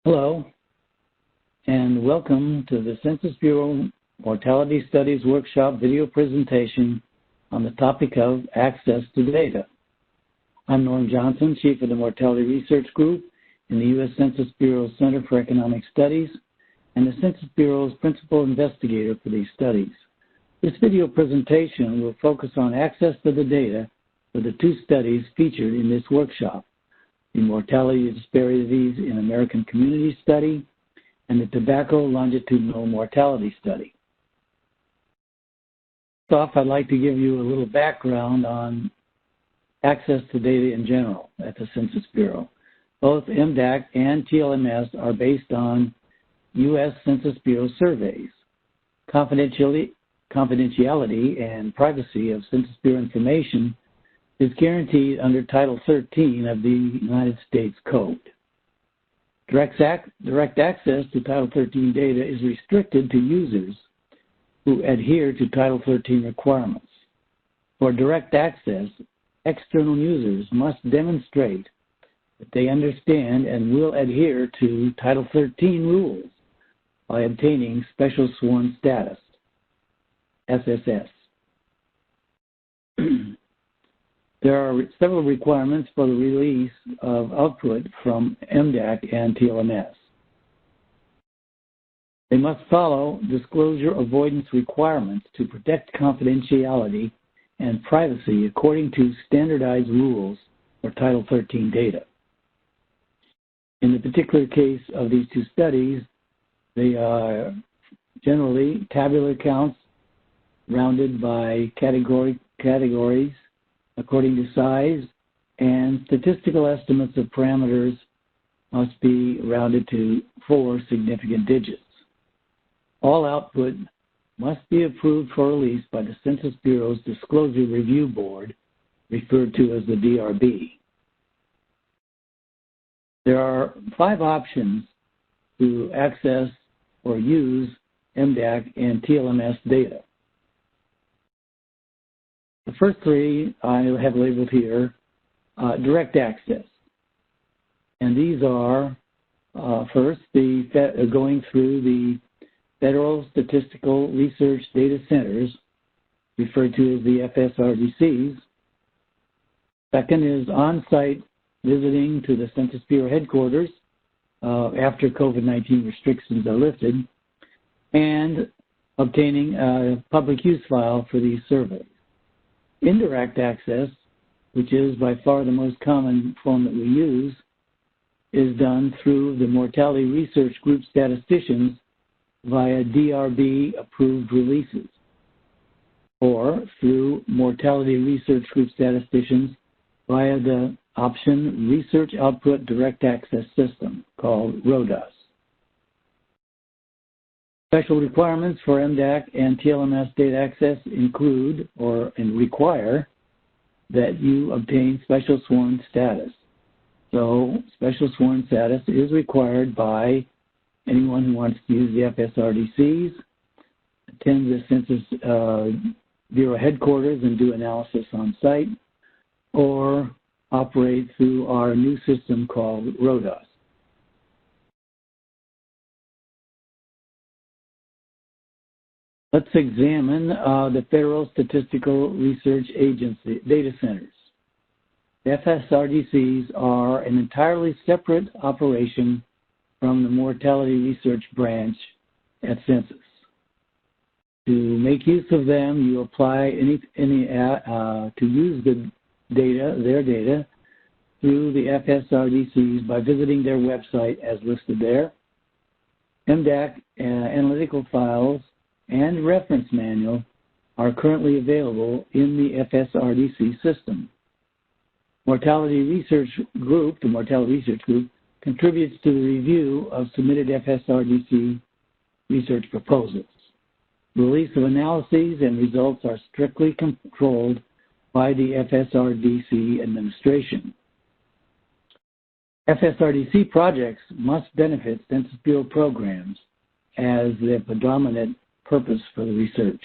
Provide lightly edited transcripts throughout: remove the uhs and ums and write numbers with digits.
Hello, and welcome to the Census Bureau Mortality Studies Workshop video presentation on the topic of access to data. I'm Norm Johnson, Chief of the Mortality Research Group in the U.S. Census Bureau Center for Economic Studies and the Census Bureau's principal investigator for these studies. This video presentation will focus on access to the data for the two studies featured in this workshop: the Mortality Disparities in American Community Study and the Tobacco Longitudinal Mortality Study. First off, I'd like to give you a little background on access to data in general at the Census Bureau. Both MDAC and TLMS are based on U.S. Census Bureau surveys. Confidentiality and privacy of Census Bureau information is guaranteed under Title 13 of the United States Code. Direct access to Title 13 data is restricted to users who adhere to Title 13 requirements. For direct access, external users must demonstrate that they understand and will adhere to Title 13 rules by obtaining Special Sworn Status, SSS. There are several requirements for the release of output from MDAC and TLMS. They must follow disclosure avoidance requirements to protect confidentiality and privacy according to standardized rules for Title 13 data. In the particular case of these two studies, they are generally tabular counts rounded by categories according to size, and statistical estimates of parameters must be rounded to 4 significant digits. All output must be approved for release by the Census Bureau's Disclosure Review Board, referred to as the DRB. There are 5 options to access or use MDAC and TLMS data. The first 3 I have labeled here, direct access. And these are, first, going through the Federal Statistical Research Data Centers, referred to as the FSRDCs. Second is on-site visiting to the Census Bureau headquarters after COVID-19 restrictions are lifted, and obtaining a public use file for these surveys. Indirect access, which is by far the most common form that we use, is done through the Mortality Research Group Statisticians via DRB-approved releases, or through Mortality Research Group Statisticians via the option Research Output Direct Access System, called RODAS. Special requirements for MDAC and TLMS data access include and require that you obtain Special Sworn Status. So Special Sworn Status is required by anyone who wants to use the FSRDCs, attend the Census Bureau headquarters and do analysis on site, or operate through our new system called RODAS. Let's examine the Federal Statistical Research Agency data centers. The FSRDCs are an entirely separate operation from the Mortality Research Branch at Census. To make use of them, you apply to use the data, their data, through the FSRDCs by visiting their website as listed there. MDAC analytical files and reference manual are currently available in the FSRDC system. Mortality Research Group, the Mortality Research Group, contributes to the review of submitted FSRDC research proposals. Release of analyses and results are strictly controlled by the FSRDC administration. FSRDC projects must benefit Census Bureau programs as their predominant purpose for the research.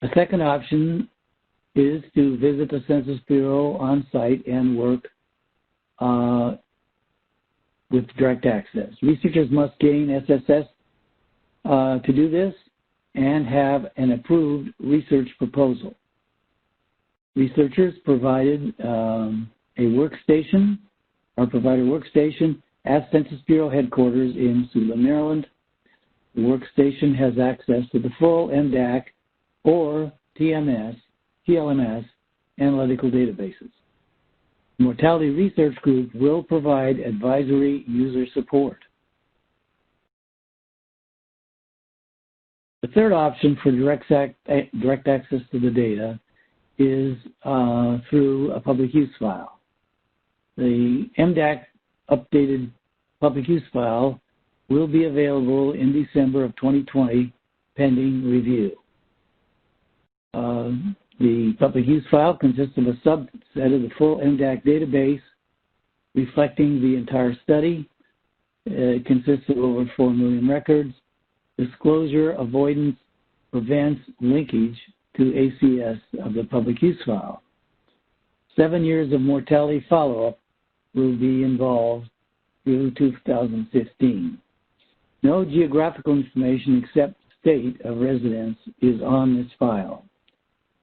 A second option is to visit the Census Bureau on site and work with direct access. Researchers must gain SSS to do this and have an approved research proposal. Researchers provided a workstation at Census Bureau headquarters in Sula, Maryland. The workstation has access to the full MDAC or TLMS analytical databases. The Mortality Research Group will provide advisory user support. The third option for direct access to the data is through a public use file. The MDAC updated public use file will be available in December of 2020, pending review. The public use file consists of a subset of the full MDAC database reflecting the entire study. It consists of over 4 million records. Disclosure avoidance prevents linkage to ACS of the public use file. 7 years of mortality follow-up will be involved through 2015. No geographical information except state of residence is on this file.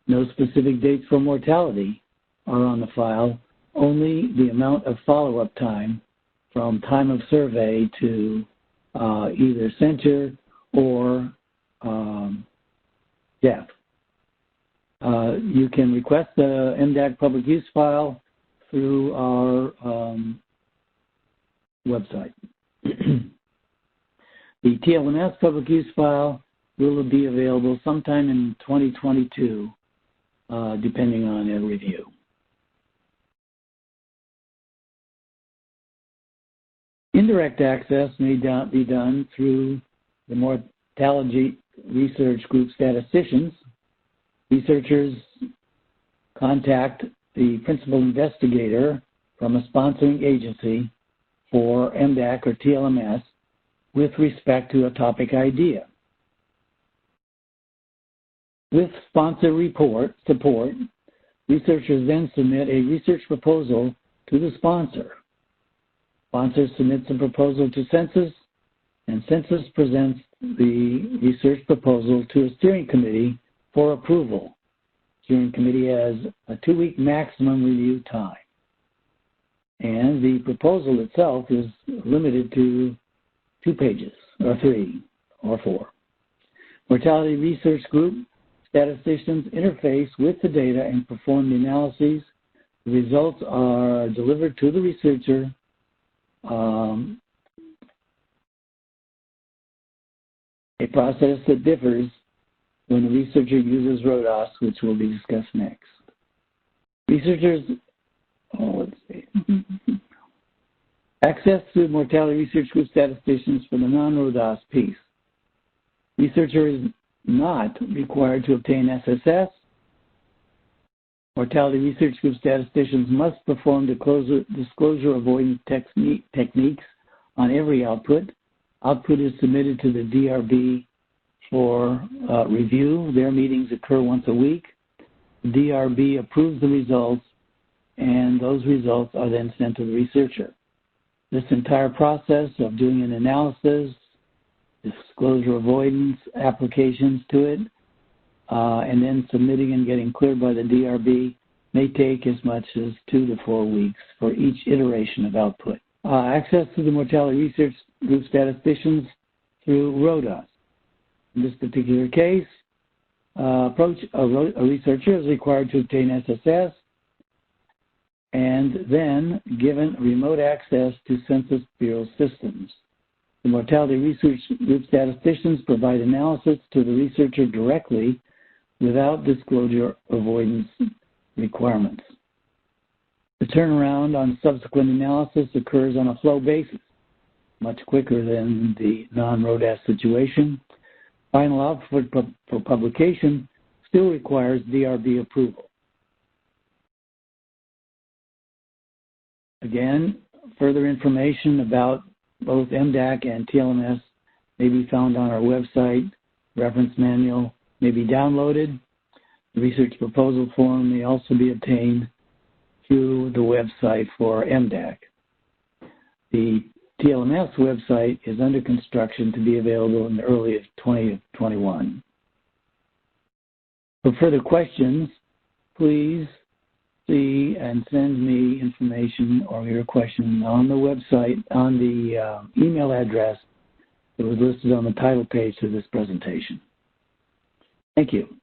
No specific dates for mortality are on the file, only the amount of follow-up time from time of survey to either censure or death. You can request the MDAC public use file through our website. The TLMS public use file will be available sometime in 2022, depending on a review. Indirect access may be done through the Mortality Research Group Statisticians. Researchers contact the principal investigator from a sponsoring agency for MDAC or TLMS with respect to a topic idea. With sponsor support, researchers then submit a research proposal to the sponsor. Sponsor submits a proposal to Census, and Census presents the research proposal to a steering committee for approval. Steering committee has a 2-week maximum review time. And the proposal itself is limited to 2 pages, or 3, or 4. Mortality Research Group Statisticians interface with the data and perform the analyses. The results are delivered to the researcher a process that differs when the researcher uses RODAS, which will be discussed next. Researchers, access to Mortality Research Group Statisticians for the non-RODAS piece. Researcher is not required to obtain SSS. Mortality Research Group Statisticians must perform disclosure avoidance techniques on every output. Output is submitted to the DRB for review. Their meetings occur once a week. The DRB approves the results, and those results are then sent to the researcher. This entire process of doing an analysis, disclosure avoidance applications to it, and then submitting and getting cleared by the DRB may take as much as 2 to 4 weeks for each iteration of output. Access to the Mortality Research Group Statisticians through RODAS. In this particular case, a researcher is required to obtain SSS and then given remote access to Census Bureau systems. The Mortality Research Group Statisticians provide analysis to the researcher directly without disclosure avoidance requirements. The turnaround on subsequent analysis occurs on a flow basis, much quicker than the non-RODAS situation. Final output for publication still requires DRB approval. Again, further information about both MDAC and TLMS may be found on our website. Reference manual may be downloaded. The research proposal form may also be obtained through the website for MDAC. The TLMS website is under construction to be available in early 2021. For further questions, please see and send me information or your question on the website, on the email address that was listed on the title page of this presentation. Thank you.